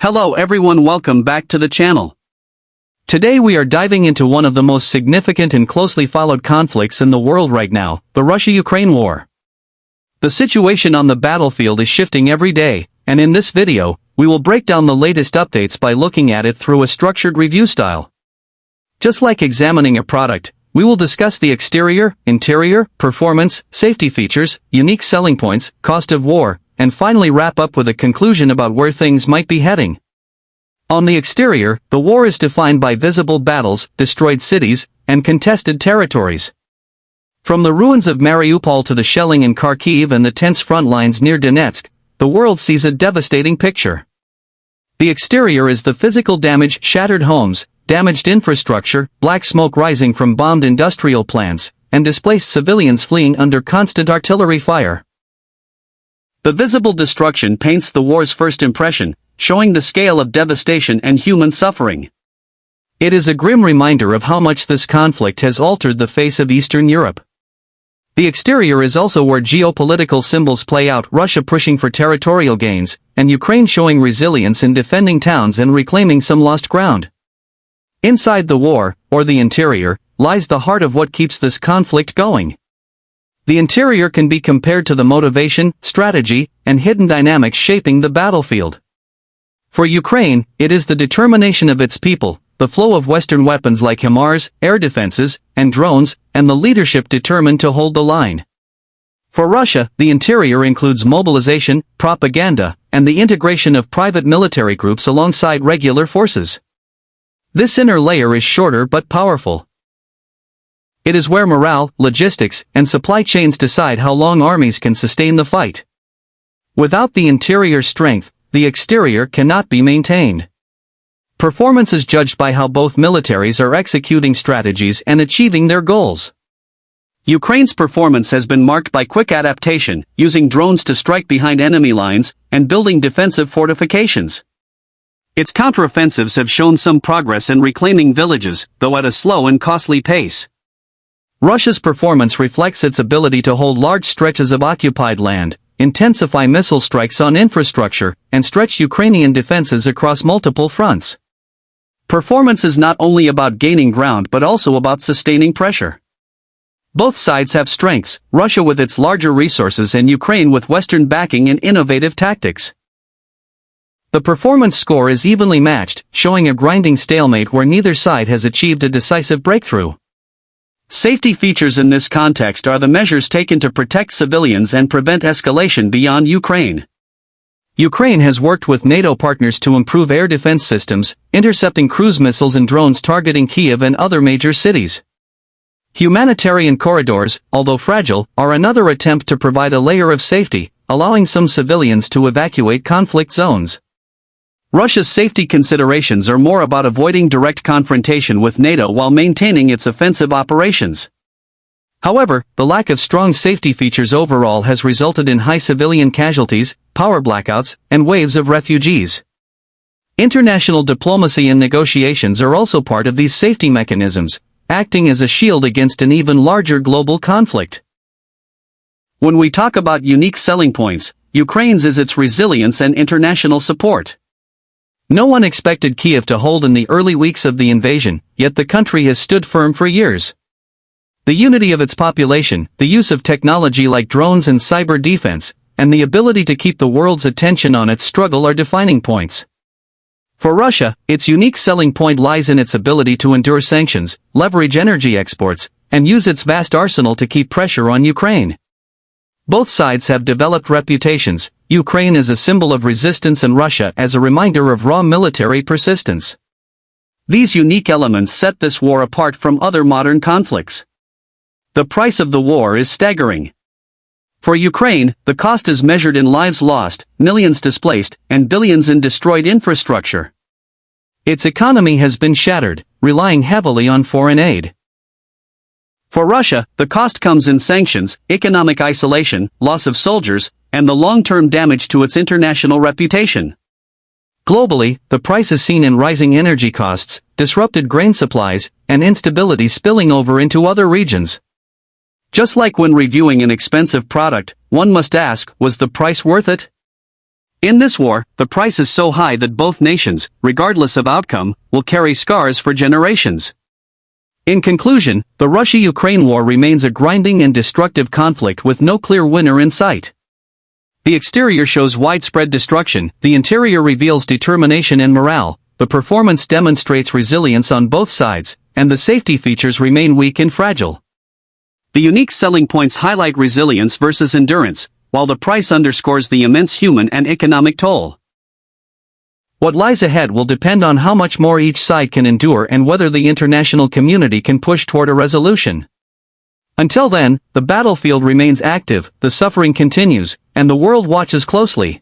Hello everyone, welcome back to the channel. Today we are diving into one of the most significant and closely followed conflicts in the world right now, the Russia-Ukraine war. The situation on the battlefield is shifting every day, and in this video, we will break down the latest updates by looking at it through a structured review style. Just like examining a product, we will discuss the exterior, interior, performance, safety features, unique selling points, cost of war, and finally wrap up with a conclusion about where things might be heading. On the exterior, the war is defined by visible battles, destroyed cities, and contested territories. From the ruins of Mariupol to the shelling in Kharkiv and the tense front lines near Donetsk, the world sees a devastating picture. The exterior is the physical damage: shattered homes, damaged infrastructure, black smoke rising from bombed industrial plants, and displaced civilians fleeing under constant artillery fire. The visible destruction paints the war's first impression, showing the scale of devastation and human suffering. It is a grim reminder of how much this conflict has altered the face of Eastern Europe. The exterior is also where geopolitical symbols play out: Russia pushing for territorial gains, and Ukraine showing resilience in defending towns and reclaiming some lost ground. Inside the war, or the interior, lies the heart of what keeps this conflict going. The interior can be compared to the motivation, strategy, and hidden dynamics shaping the battlefield. For Ukraine, it is the determination of its people, the flow of Western weapons like HIMARS, air defenses, and drones, and the leadership determined to hold the line. For Russia, the interior includes mobilization, propaganda, and the integration of private military groups alongside regular forces. This inner layer is shorter but powerful. It is where morale, logistics, and supply chains decide how long armies can sustain the fight. Without the interior strength, the exterior cannot be maintained. Performance is judged by how both militaries are executing strategies and achieving their goals. Ukraine's performance has been marked by quick adaptation, using drones to strike behind enemy lines, and building defensive fortifications. Its counteroffensives have shown some progress in reclaiming villages, though at a slow and costly pace. Russia's performance reflects its ability to hold large stretches of occupied land, intensify missile strikes on infrastructure, and stretch Ukrainian defenses across multiple fronts. Performance is not only about gaining ground but also about sustaining pressure. Both sides have strengths, Russia with its larger resources and Ukraine with Western backing and innovative tactics. The performance score is evenly matched, showing a grinding stalemate where neither side has achieved a decisive breakthrough. Safety features in this context are the measures taken to protect civilians and prevent escalation beyond Ukraine. Ukraine has worked with NATO partners to improve air defense systems, intercepting cruise missiles and drones targeting Kyiv and other major cities. Humanitarian corridors, although fragile, are another attempt to provide a layer of safety, allowing some civilians to evacuate conflict zones. Russia's safety considerations are more about avoiding direct confrontation with NATO while maintaining its offensive operations. However, the lack of strong safety features overall has resulted in high civilian casualties, power blackouts, and waves of refugees. International diplomacy and negotiations are also part of these safety mechanisms, acting as a shield against an even larger global conflict. When we talk about unique selling points, Ukraine's is its resilience and international support. No one expected Kyiv to hold in the early weeks of the invasion, yet the country has stood firm for years. The unity of its population, the use of technology like drones and cyber defense, and the ability to keep the world's attention on its struggle are defining points. For Russia, its unique selling point lies in its ability to endure sanctions, leverage energy exports, and use its vast arsenal to keep pressure on Ukraine. Both sides have developed reputations, Ukraine as a symbol of resistance and Russia as a reminder of raw military persistence. These unique elements set this war apart from other modern conflicts. The price of the war is staggering. For Ukraine, the cost is measured in lives lost, millions displaced, and billions in destroyed infrastructure. Its economy has been shattered, relying heavily on foreign aid. For Russia, the cost comes in sanctions, economic isolation, loss of soldiers, and the long-term damage to its international reputation. Globally, the price is seen in rising energy costs, disrupted grain supplies, and instability spilling over into other regions. Just like when reviewing an expensive product, one must ask, was the price worth it? In this war, the price is so high that both nations, regardless of outcome, will carry scars for generations. In conclusion, the Russia-Ukraine war remains a grinding and destructive conflict with no clear winner in sight. The exterior shows widespread destruction, the interior reveals determination and morale, the performance demonstrates resilience on both sides, and the safety features remain weak and fragile. The unique selling points highlight resilience versus endurance, while the price underscores the immense human and economic toll. What lies ahead will depend on how much more each side can endure and whether the international community can push toward a resolution. Until then, the battlefield remains active, the suffering continues, and the world watches closely.